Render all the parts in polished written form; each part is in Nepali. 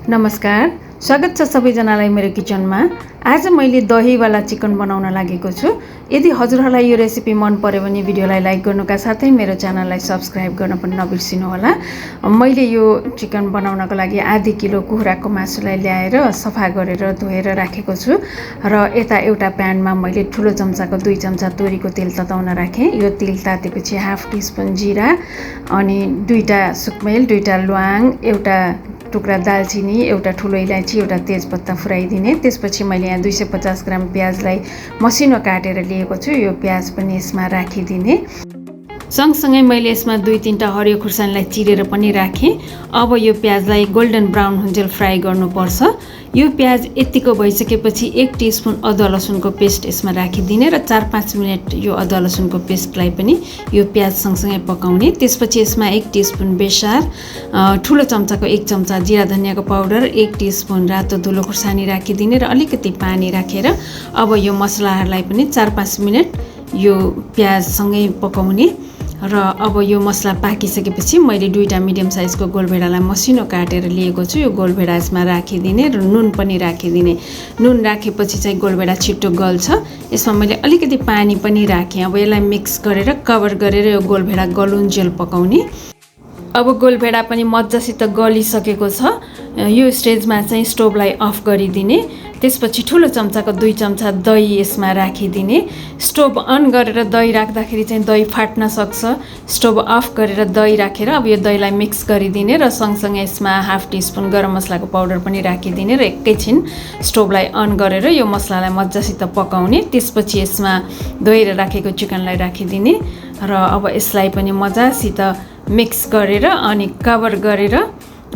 नमस्कार, स्वागत छ सबैजनालाई मेरो किचनमा। आज मैले दहीवाला चिकन बनाउन लागेको छु। यदि हजुरहरूलाई यो रेसिपी मन पर्यो भने भिडियोलाई लाइक गर्नुका साथै मेरो च्यानललाई सब्स्क्राइब गर्न पनि नबिर्सिनु होला। मैले यो चिकन बनाउनको लागि आधी किलो कुखुराको मासुलाई ल्याएर सफा गरेर धोएर राखेको छु र यता एउटा प्यानमा मैले ठुलो चम्चाको 2 चम्चा तोरीको तेल तताउन राखेँ। यो तेल तातेपछि हाफ टीस्पुन जीरा अनि 2टा सुकमेल, 2टा ल्वाङ, एउटा टुक्रा दालचिनी, एउटा ठुलो इलायची, एउटा तेजपत्ता फुराइदिने। त्यसपछि मैले यहाँ 250 ग्राम प्याजलाई मसिनो काटेर लिएको छु। यो प्याज पनि यसमा राखिदिने। सँगसँगै मैले यसमा 2-3टा हरियो खुर्सानीलाई चिरेर पनि राखेँ। अब यो प्याजलाई गोल्डन ब्राउन हुन्जेल फ्राई गर्नुपर्छ। यो प्याज यतिको भइसकेपछि 1 टीस्पुन अदुवा लसुनको पेस्ट यसमा राखिदिने र 4-5 मिनट यो अदुवा लसुनको पेस्टलाई पनि यो प्याज सँगसँगै पकाउने। त्यसपछि यसमा 1 टीस्पुन बेसार, ठुलो चम्चाको 1 चम्चा जिरा धनियाको पाउडर, 1 टीस्पुन रातो धुलो खुर्सानी राखिदिने र अलिकति पानी राखेर अब यो मसलाहरूलाई पनि 4-5 मिनट यो प्याजसँगै पकाउने। र अब यो मसला पाकिसकेपछि मैले 2टा मिडियम साइजको गोलभेडालाई मसिनो काटेर लिएको छु। यो गोलभेडा यसमा राखिदिने र नुन पनि राखिदिने। नुन राखेपछि चाहिँ गोलभेडा छिट्टो गल्छ। यसमा मैले अलिकति पानी पनि राखेँ। अब यसलाई मिक्स गरेर कभर गरेर यो गोलभेडा गलुन्जेल पकाउने। अब गोलभेडा पनि मज्जासित गलिसकेको छ। यो स्टेजमा चाहिँ स्टोभलाई अफ गरिदिने। त्यसपछि ठुलो चम्चाको 2 चम्चा दही यसमा राखिदिने। स्टोभ अन गरेर दही राख्दाखेरि चाहिँ दही फाट्न सक्छ। स्टोभ अफ गरेर दही राखेर अब यो दहीलाई मिक्स गरिदिने र सँगसँगै यसमा हाफ टीस्पुन गरम मसलाको पाउडर पनि राखिदिने र एकैछिन स्टोभलाई अन गरेर यो मसलालाई मज्जासित पकाउने। त्यसपछि यसमा धोएर राखेको चिकनलाई राखिदिने र अब यसलाई पनि मज्जासित मिक्स गरेर अनि कभर गरेर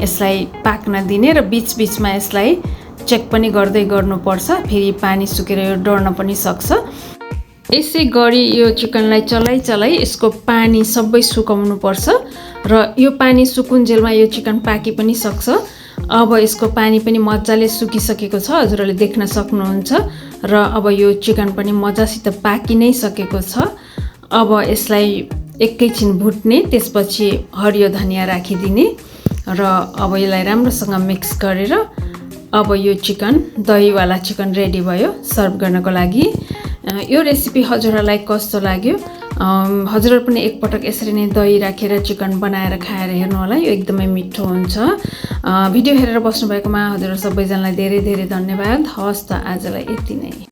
यसलाई पाक्न दिने र बीचबीचमा यसलाई चेक पनि गर्दै गर्नुपर्छ। फेरि पानी सुकेर यो डढ्न पनि सक्छ। यसै गरी यो चिकनलाई चलाइ यसको पानी सबै सुकाउनुपर्छ र यो पानी सुकुन्जेलमा यो चिकन पाकी पनि सक्छ। अब यसको पानी पनि मजाले सुकिसकेको छ, हजुरहरूले देख्न सक्नुहुन्छ। र अब यो चिकन पनि मजासित पाकी नै सकेको छ। अब यसलाई एकैछिन भुट्ने, त्यसपछि हरियो धनिया राखिदिने र अब यसलाई राम्रोसँग मिक्स गरेर अब यो चिकन दहीवाला चिकन रेडी भयो सर्भ गर्नको लागि। यो रेसिपी हजुरहरूलाई कस्तो लाग्यो? हजुरहरू पनि एकपटक यसरी नै दही राखेर चिकन बनाएर खाएर हेर्नु होला। यो एकदमै मिठो हुन्छ। भिडियो हेरेर बस्नुभएकोमा हजुरहरू सबैजनालाई धेरै धेरै धन्यवाद। हवस् त, आजलाई यति नै।